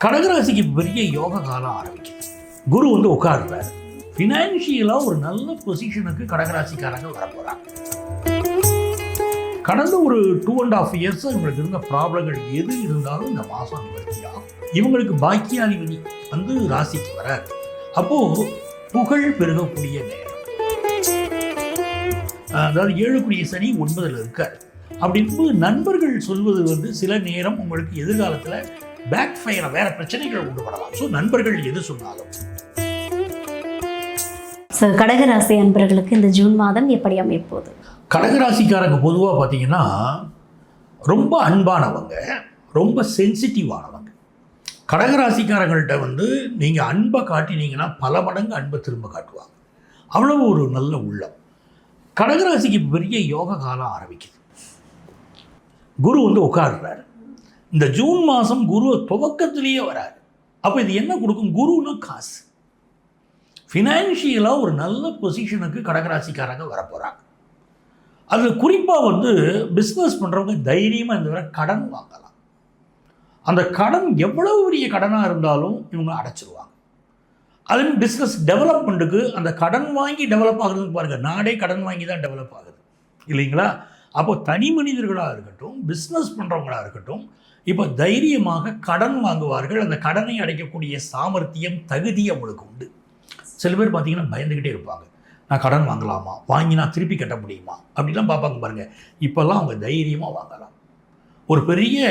கடகராசிக்கு பெரிய யோக காலம் ஆரம்பிக்குது. குரு வந்து உட்கார்றாரு. ஃபினான்ஷியலாக ஒரு நல்ல பொசிஷனுக்கு கடகராசிக்காரங்க வரப்போகிறாங்க. கடந்த ஒரு 2.5 years இவங்களுக்கு இருந்த ப்ராப்ளங்கள் எது இருந்தாலும் இந்த மாதம் நிவர்த்தியாகும். இவங்களுக்கு பாக்கியாதிபதி வந்து ராசிக்கு வராது. அப்போது புகழ் பெருகக்கூடிய நேரம். அதாவது 7 சனி 9 இருக்கார். அப்படின்போது நண்பர்கள் சொல்வது வந்து சில நேரம் உங்களுக்கு எதிர்காலத்தில் பேக் ஃபயர் வேற பிரச்சனைகள் உண்டு பண்ணலாம். ஸோ நண்பர்கள் எது சொன்னாலும். கடகராசி அன்பர்களுக்கு இந்த ஜூன் மாதம் எப்படி அமைப்போது? கடகராசிக்காரங்க பொதுவாக பார்த்தீங்கன்னா ரொம்ப அன்பானவங்க, ரொம்ப சென்சிட்டிவானவங்க. கடகராசிக்காரங்கள்ட்ட வந்து நீங்கள் அன்பை காட்டினீங்கன்னா பல மடங்கு அன்பை திரும்ப காட்டுவாங்க. அவ்வளவு ஒரு நல்ல உள்ளம். கடகராசிக்கு பெரிய யோக காலம் ஆரம்பிக்குது. குரு வந்து உட்கார்றாரு. இந்த ஜூன் மாதம் குரு துவக்கத்திலேயே வராரு. அப்போ இது என்ன கொடுக்கும்? குருன்னா காசு. ஃபினான்ஷியலாக ஒரு நல்ல பொசிஷனுக்கு கடகராசிக்காரங்க வரப்போகிறாங்க. அது குறிப்பாக வந்து பிஸ்னஸ் பண்ணுறவங்க தைரியமாக இந்த வரை கடன் வாங்கலாம். அந்த கடன் எவ்வளவு பெரிய கடனாக இருந்தாலும் இவங்க அடைச்சிருவாங்க. அது பிஸ்னஸ் டெவலப்மெண்ட்டுக்கு அந்த கடன் வாங்கி டெவலப் ஆகுறதுக்கு பாருங்கள், நாடே கடன் வாங்கி தான் டெவலப் ஆகுது இல்லைங்களா? அப்போ தனி மனிதர்களாக இருக்கட்டும், பிஸ்னஸ் பண்ணுறவங்களாக இருக்கட்டும், இப்போ தைரியமாக கடன் வாங்குவார்கள். அந்த கடனை அடைக்கக்கூடிய சாமர்த்தியம், தகுதி அவங்களுக்கு உண்டு. சில பேர் பார்த்தீங்கன்னா பயந்துக்கிட்டே இருப்பாங்க. நான் கடன் வாங்கலாமா, வாங்கி நான் திருப்பி கட்ட முடியுமா அப்படிலாம் பார்ப்பாங்க பாருங்கள். இப்போல்லாம் அவங்க தைரியமாக வாங்கலாம். ஒரு பெரிய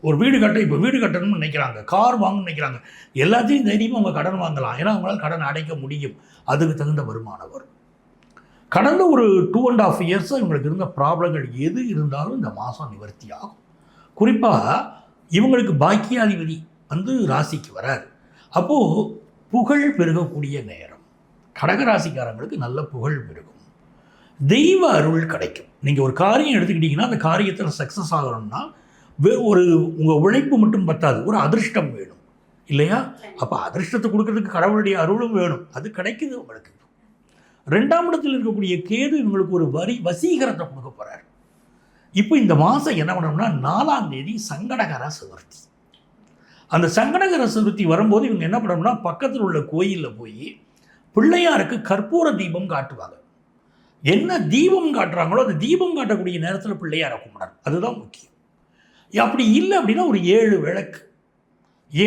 ஒரு வீடு இப்போ வீடு கட்டணும்னு நினைக்கிறாங்க, கார் வாங்கணும்னு நினைக்கிறாங்க, எல்லாத்தையும் தைரியமாக அவங்க கடன் வாங்கலாம். ஏன்னா அவங்களால கடன் அடைக்க முடியும். அதுக்கு தகுந்த வருமானம் வரும். கடந்த ஒரு 2.5 years இவங்களுக்கு இருந்த ப்ராப்ளங்கள் எது இருந்தாலும் இந்த மாதம் நிவர்த்தி ஆகும். குறிப்பாக இவங்களுக்கு பாக்கியாதிபதி வந்து ராசிக்கு வராரு. அப்போது புகழ் பெருகக்கூடிய நேரம். கடகராசிக்காரங்களுக்கு நல்ல புகழ் பெருகும். தெய்வ அருள் கிடைக்கும். நீங்கள் ஒரு காரியம் எடுத்துக்கிட்டிங்கன்னா அந்த காரியத்தில் சக்ஸஸ் ஆகணும்னா ஒரு உங்கள் உழைப்பு மட்டும் பத்தாது, ஒரு அதிர்ஷ்டம் வேணும் இல்லையா? அப்போ அதிர்ஷ்டத்தை கொடுக்கறதுக்கு கடவுளுடைய அருளும் வேணும். அது கிடைக்குது உங்களுக்கு. 2ஆம் இடத்தில் இருக்கக்கூடிய கேது இவங்களுக்கு ஒரு வசீகரத்தை கொடுக்க போகிறார். இப்போ இந்த மாதம் என்ன பண்ணணும்னா 4ஆம் தேதி சங்கடகர சதுர்த்தி. அந்த சங்கடகர சதுர்த்தி வரும்போது இவங்க என்ன பண்ணணும்னா பக்கத்தில் உள்ள கோயிலில் போய் பிள்ளையாருக்கு கற்பூர தீபம் காட்டுவாங்க. என்ன தீபம் காட்டுறாங்களோ அந்த தீபம் காட்டக்கூடிய நேரத்தில் பிள்ளையாரை கும்பிடணும். அதுதான் முக்கியம். அப்படி இல்லை அப்படின்னா ஒரு 7 விளக்கு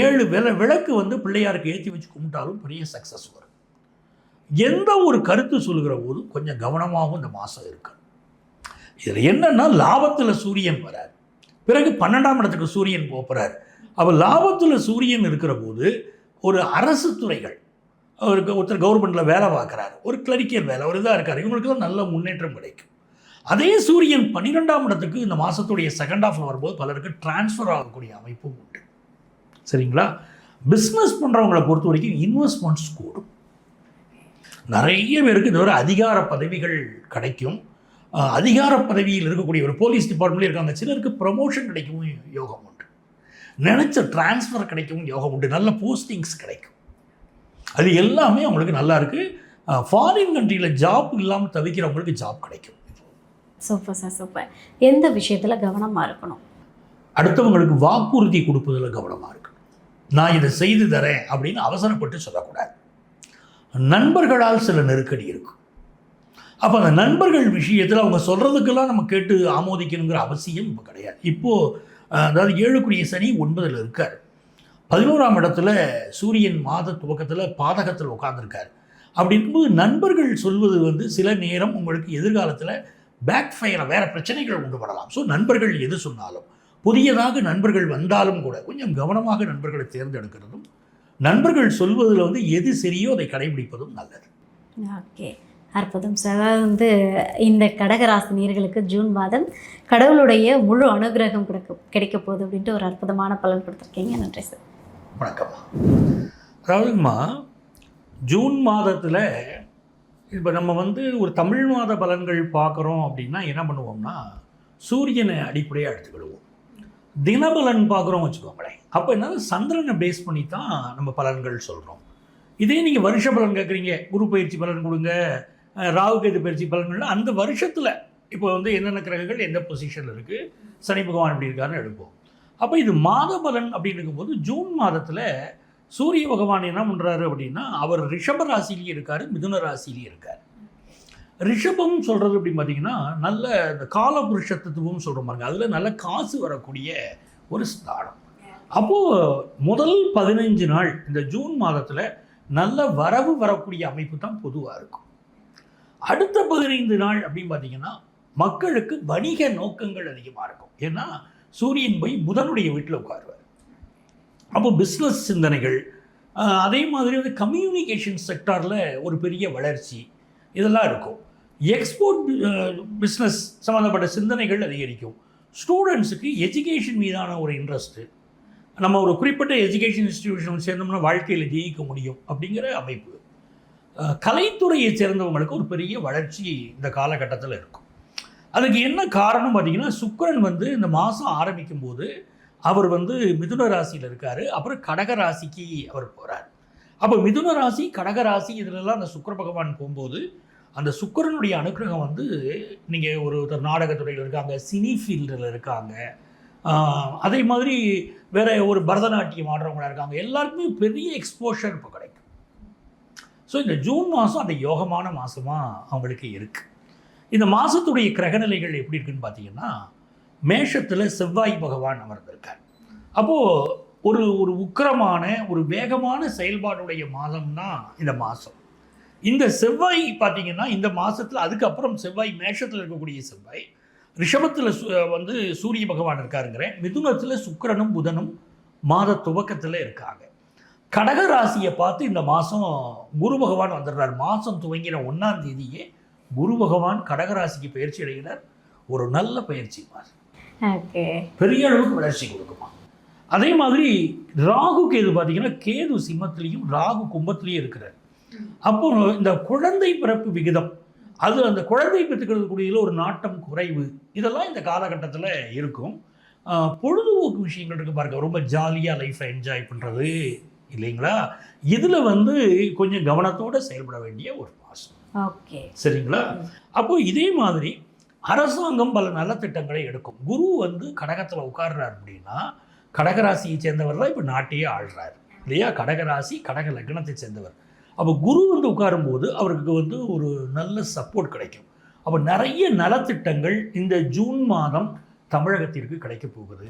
7 விளக்கு வந்து பிள்ளையாருக்கு ஏற்றி வச்சு கும்பிட்டாலும் பெரிய சக்ஸஸ் வரும். எந்த ஒரு கருத்து சொல்லுகிற போது கொஞ்சம் கவனமாகவும் இந்த மாதம் இருக்கு. இதில் என்னன்னா லாபத்தில் சூரியன் வரார், பிறகு 12ஆம் இடத்துக்கு சூரியன் போகிறார். அப்போ லாபத்தில் சூரியன் இருக்கிற போது ஒரு அரசு துறைகள், ஒருத்தர் கவர்மெண்ட்டில் வேலை பார்க்குறாரு, ஒரு கிளரிக்கல் வேலை, ஒரு இதாக இருக்கார், இவங்களுக்கெல்லாம் நல்ல முன்னேற்றம் கிடைக்கும். அதே சூரியன் 12ஆம் இடத்துக்கு இந்த மாதத்துடைய செகண்ட் ஹாஃபில் வரும்போது பலருக்கு டிரான்ஸ்ஃபர் ஆகக்கூடிய அமைப்பும் உண்டு. சரிங்களா? பிஸ்னஸ் பண்ணுறவங்களை பொறுத்த வரைக்கும் இன்வெஸ்ட்மெண்ட்ஸ் கூடும். நிறைய பேருக்கு இதுவரை அதிகார பதவிகள் கிடைக்கும். அதிகார பதவியில் இருக்கக்கூடிய ஒரு போலீஸ் டிபார்ட்மெண்ட்லேயே இருக்காங்க, சிலருக்கு ப்ரமோஷன் கிடைக்கவும் யோகம் உண்டு. நினச்ச டிரான்ஸ்ஃபர் கிடைக்கவும் யோகம் உண்டு. நல்ல போஸ்டிங்ஸ் கிடைக்கும். அது எல்லாமே அவங்களுக்கு நல்லா இருக்குது. ஃபாரின் கண்ட்ரியில் ஜாப் இல்லாமல் தவிக்கிறவங்களுக்கு ஜாப் கிடைக்கும். Super sir, super. எந்த விஷயத்தில் கவனமாக இருக்கணும்? அடுத்தவங்களுக்கு வாக்குறுதி கொடுப்பதில் கவனமாக இருக்கணும். நான் இதை செய்து தரேன் அப்படின்னு அவசரப்பட்டு சொல்லக்கூடாது. நண்பர்களால் சில நெருக்கடி இருக்கும். அப்போ அந்த நண்பர்கள் விஷயத்தில் அவங்க சொல்கிறதுக்கெல்லாம் நம்ம கேட்டு ஆமோதிக்கணுங்கிற அவசியம் இப்போ கிடையாது. இப்போது அதாவது 7 சனி 9 இருக்கார். 11ஆம் இடத்துல சூரியன் மாத துவக்கத்தில் பாதகத்தில் உட்கார்ந்துருக்கார். அப்படி இருக்கும்போது நண்பர்கள் சொல்வது வந்து சில நேரம் உங்களுக்கு எதிர்காலத்தில் பேக் ஃபயர் வேறு பிரச்சனைகள் உண்டு பண்ணலாம். ஸோ நண்பர்கள் எது சொன்னாலும், புதியதாக நண்பர்கள் வந்தாலும் கூட கொஞ்சம் கவனமாக நண்பர்களை தேர்ந்தெடுக்கிறதும், நண்பர்கள் சொல்வதில் வந்து எது சரியோ அதை கடைபிடிப்பதும் நல்லது. ஓகே, அற்புதம் சார். அதாவது வந்து இந்த கடகராசினியர்களுக்கு ஜூன் மாதம் கடவுளுடைய முழு அனுகிரகம் கிடைக்க போகுது அப்படின்ட்டு ஒரு அற்புதமான பலன் கொடுத்துருக்கீங்க. நன்றி சார். வணக்கம்மா. அதாவதுங்கம்மா, ஜூன் மாதத்தில் இப்போ நம்ம வந்து ஒரு தமிழ் மாத பலன்கள் பார்க்குறோம் அப்படின்னா என்ன பண்ணுவோம்னா சூரியனை அடிப்படையாக எடுத்துக்கிடுவோம். தினபலன் பார்க்குறோம் வச்சுக்கோங்களேன். அப்போ என்னது சந்திரனை பேஸ் பண்ணி தான் நம்ம பலன்கள் சொல்கிறோம். இதே நீங்கள் வருஷ பலன் கேட்குறீங்க, குரு பயிற்சி பலன் கொடுங்க, ராகு கேது பயிற்சி பலன்கள், அந்த வருஷத்தில் இப்போ வந்து என்னென்ன கிரகங்கள் எந்த பொசிஷனில் இருக்குது, சனி பகவான் எப்படி இருக்காருன்னு எடுப்போம். அப்போ இது மாத பலன் அப்படின்னு இருக்கும்போது ஜூன் மாதத்தில் சூரிய பகவான் என்ன பண்ணுறாரு அப்படின்னா அவர் ரிஷப ராசிலேயே இருக்கார், மிதுன ராசிலேயே இருக்கார். ரிஷபம் சொல்கிறது அப்படின்னு பார்த்தீங்கன்னா நல்ல இந்த காலபுருஷ தத்துவம் சொல்கிற மாதிரி அதில் நல்ல காசு வரக்கூடிய ஒரு ஸ்தானம். அப்போது முதல் 15 நாள் இந்த ஜூன் மாதத்தில் நல்ல வரவு வரக்கூடிய அமைப்பு தான் பொதுவாக இருக்கும். அடுத்த 15 நாள் அப்படின்னு பார்த்தீங்கன்னா மக்களுக்கு வணிக நோக்கங்கள் அதிகமாக இருக்கும். ஏன்னா சூரியன் போய் புதனுடைய வீட்டில் உட்காருவார். அப்போ பிஸ்னஸ் சிந்தனைகள், அதே மாதிரி வந்து கம்யூனிகேஷன் செக்டாரில் ஒரு பெரிய வளர்ச்சி இதெல்லாம் இருக்கும். எக்ஸ்போர்ட் பிஸ்னஸ் சம்மந்தப்பட்ட சிந்தனைகள் அதிகரிக்கும். ஸ்டூடெண்ட்ஸுக்கு எஜுகேஷன் மீதான ஒரு இன்ட்ரெஸ்ட்டு, நம்ம ஒரு குறிப்பிட்ட எஜுகேஷன் இன்ஸ்டிடியூஷன் சேர்ந்தோம்னா வாழ்க்கையில் ஜெயிக்க முடியும் அப்படிங்கிற அமைப்பு. கலைத்துறையை சேர்ந்தவங்களுக்கு ஒரு பெரிய வளர்ச்சி இந்த காலகட்டத்தில் இருக்கும். அதுக்கு என்ன காரணம் பார்த்திங்கன்னா சுக்கிரன் வந்து இந்த மாதம் ஆரம்பிக்கும் போது அவர் வந்து மிதுன ராசியில் இருக்கார், அப்புறம் கடக ராசிக்கு அவர் போகிறார். அப்போ மிதுன ராசி கடக ராசி இதிலெல்லாம் அந்த சுக்கிர பகவான் போகும்போது அந்த சுக்கிரனுடைய அனுக்கிரகம் வந்து நீங்கள் ஒருத்தர் நாடகத்துறையில் இருக்காங்க, சினி ஃபீல்டில் இருக்காங்க, அதே மாதிரி வேறு ஒரு பரதநாட்டியம் ஆடுறவங்களாக இருக்காங்க, எல்லாருக்குமே பெரிய எக்ஸ்போஷர் இப்போ கிடைக்கும். ஸோ இந்த ஜூன் மாதம் அந்த யோகமான மாதமாக அவங்களுக்கு இருக்குது. இந்த மாதத்துடைய கிரகநிலைகள் எப்படி இருக்குன்னு பார்த்தீங்கன்னா மேஷத்தில் செவ்வாய் பகவான் அமர்ந்திருக்கார். அப்போது ஒரு ஒரு உக்கிரமான ஒரு வேகமான செயல்பாடுடைய மாதம்னா இந்த மாதம். இந்த செவ்வாய் பார்த்தீங்கன்னா இந்த மாதத்தில் அதுக்கப்புறம் செவ்வாய் மேஷத்தில் இருக்கக்கூடிய செவ்வாய் ரிஷபத்தில் வந்து சூரிய பகவான் இருக்காருங்கிறேன், மிதுனத்தில் சுக்கிரனும் புதனும் மாத துவக்கத்தில் இருக்காங்க. கடக ராசியை பார்த்து இந்த மாதம் குரு பகவான் வந்துடுறார். மாதம் துவங்கின 1ஆம் தேதியே குரு பகவான் கடகராசிக்கு பயிற்சி அடைகிறார். ஒரு நல்ல பயிற்சி மாதம், பெரிய அளவுக்கு வளர்ச்சி கொடுக்குமா. அதே மாதிரி ராகு கேது பார்த்தீங்கன்னா கேது சிம்மத்திலையும் ராகு கும்பத்திலையும் இருக்கிறார். அப்போ இந்த குழந்தை பிறப்பு விகிதம், அது அந்த குழந்தை பெற்றுக்கிறதுக்குரிய ஒரு நாட்டம் குறைவு, இதெல்லாம் இந்த காலகட்டத்தில் இருக்கும். பொழுதுபோக்கு விஷயங்கள் இருக்குது பாருங்க, ரொம்ப ஜாலியாக லைஃப்பை என்ஜாய் பண்ணுறது இல்லைங்களா, இதில் வந்து கொஞ்சம் கவனத்தோடு செயல்பட வேண்டிய ஒரு மாதம். ஓகே, சரிங்களா. அப்போ இதே மாதிரி அரசாங்கம் பல நலத்திட்டங்களை எடுக்கும். குரு வந்து கடகத்தில் உட்கார்றார் அப்படின்னா கடகராசியை சேர்ந்தவர் தான் இப்போ நாட்டையே ஆள்றார் இல்லையா, கடகராசி கடக லக்னத்தை சேர்ந்தவர். அப்போ குரு வந்து உட்காரும்போது அவருக்கு வந்து ஒரு நல்ல சப்போர்ட் கிடைக்கும். அப்போ நிறைய நலத்திட்டங்கள் இந்த ஜூன் மாதம் தமிழகத்திற்கு கிடைக்க போகுது.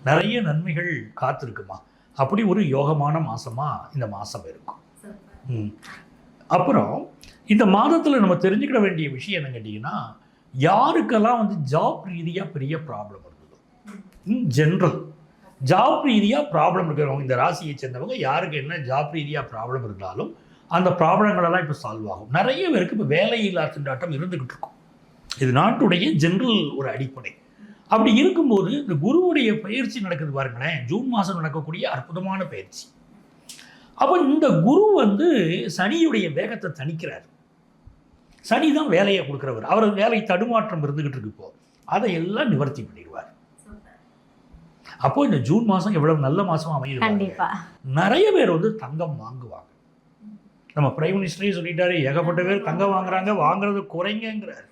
நிறைய நன்மைகள் காத்திருக்குமா. அப்படி ஒரு யோகமான மாதமாக இந்த மாதம் இருக்கும். அப்புறம் இந்த மாதத்தில் நம்ம தெரிஞ்சுக்கிட வேண்டிய விஷயம் என்ன கேட்டிங்கன்னா, யாருக்கெல்லாம் வந்து ஜாப் ரீதியாக பெரிய ப்ராப்ளம் இருந்ததோ, இன் ஜென்ரல் ஜாப் ரீதியாக ப்ராப்ளம் இருக்கிறவங்க இந்த ராசியை சேர்ந்தவங்க யாருக்கு என்ன ஜாப் ரீதியாக ப்ராப்ளம் இருந்தாலும் அந்த ப்ராப்ளங்களெல்லாம் இப்போ சால்வ் ஆகும். நிறைய பேருக்கு இப்போ வேலையில்லா திண்டாட்டம் இருந்துக்கிட்டு இருக்கும். இது நாட்டுடைய ஜென்ரல் ஒரு அடிப்படை. அப்படி இருக்கும்போது இந்த குருவுடைய பயிற்சி நடக்குது பாருங்களேன், ஜூன் மாதம் நடக்கக்கூடிய அற்புதமான பயிற்சி. அப்போ இந்த குரு வந்து சனியுடைய வேகத்தை தணிக்கிறார். சனி தான் வேலையை கொடுக்குறவர். அவர் வேலை தடுமாற்றம் இருந்துகிட்டு இருக்கு, இப்போ அதையெல்லாம் நிவர்த்தி பண்ணிடுவார். அப்போ இந்த ஜூன் மாதம் எவ்வளவு நல்ல மாதமாக அமையுது. நிறைய பேர் வந்து தங்கம் வாங்குவாங்க. நம்ம பிரைம் மினிஸ்டரே சொல்லிட்டாரு, ஏகப்பட்ட பேர் தங்கம் வாங்குறாங்க, வாங்குறது குறைங்கிறார்.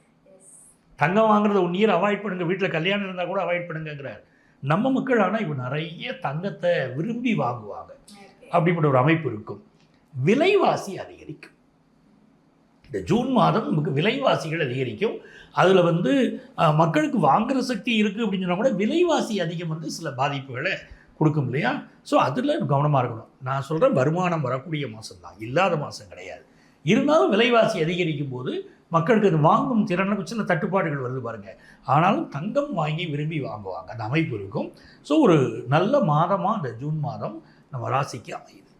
தங்கம் வாங்குறத 1 இயர் அவாய்ட் பண்ணுங்க, வீட்டில் கல்யாணம் இருந்தால் கூட அவாய்ட் பண்ணுங்கிறார். நம்ம மக்கள் ஆனால் இப்போ நிறைய தங்கத்தை விரும்பி வாங்குவாங்க. அப்படிப்பட்ட ஒரு அமைப்பு இருக்கும். விலைவாசி அதிகரிக்கும். இந்த ஜூன் மாதம் நமக்கு விலைவாசிகள் அதிகரிக்கும். அதில் வந்து மக்களுக்கு வாங்குகிற சக்தி இருக்குது அப்படின்னு சொன்னால் கூட விலைவாசி அதிகம் வந்து சில பாதிப்புகளை கொடுக்கும் இல்லையா. ஸோ அதில் கவனமாக இருக்கணும். நான் சொல்கிறேன், வருமானம் வரக்கூடிய மாதம் தான், இல்லாத மாதம் கிடையாது. இருந்தாலும் விலைவாசி அதிகரிக்கும் போது மக்களுக்கு அது வாங்கும் திறனுக்கு சில தட்டுப்பாடுகள் வருது பாருங்கள். ஆனாலும் தங்கம் வாங்கி விரும்பி வாங்குவாங்க, அந்த அமைப்பு இருக்கும். ஸோ ஒரு நல்ல மாதமாக அந்த ஜூன் மாதம் நம்ம ராசிக்கு அமையுது.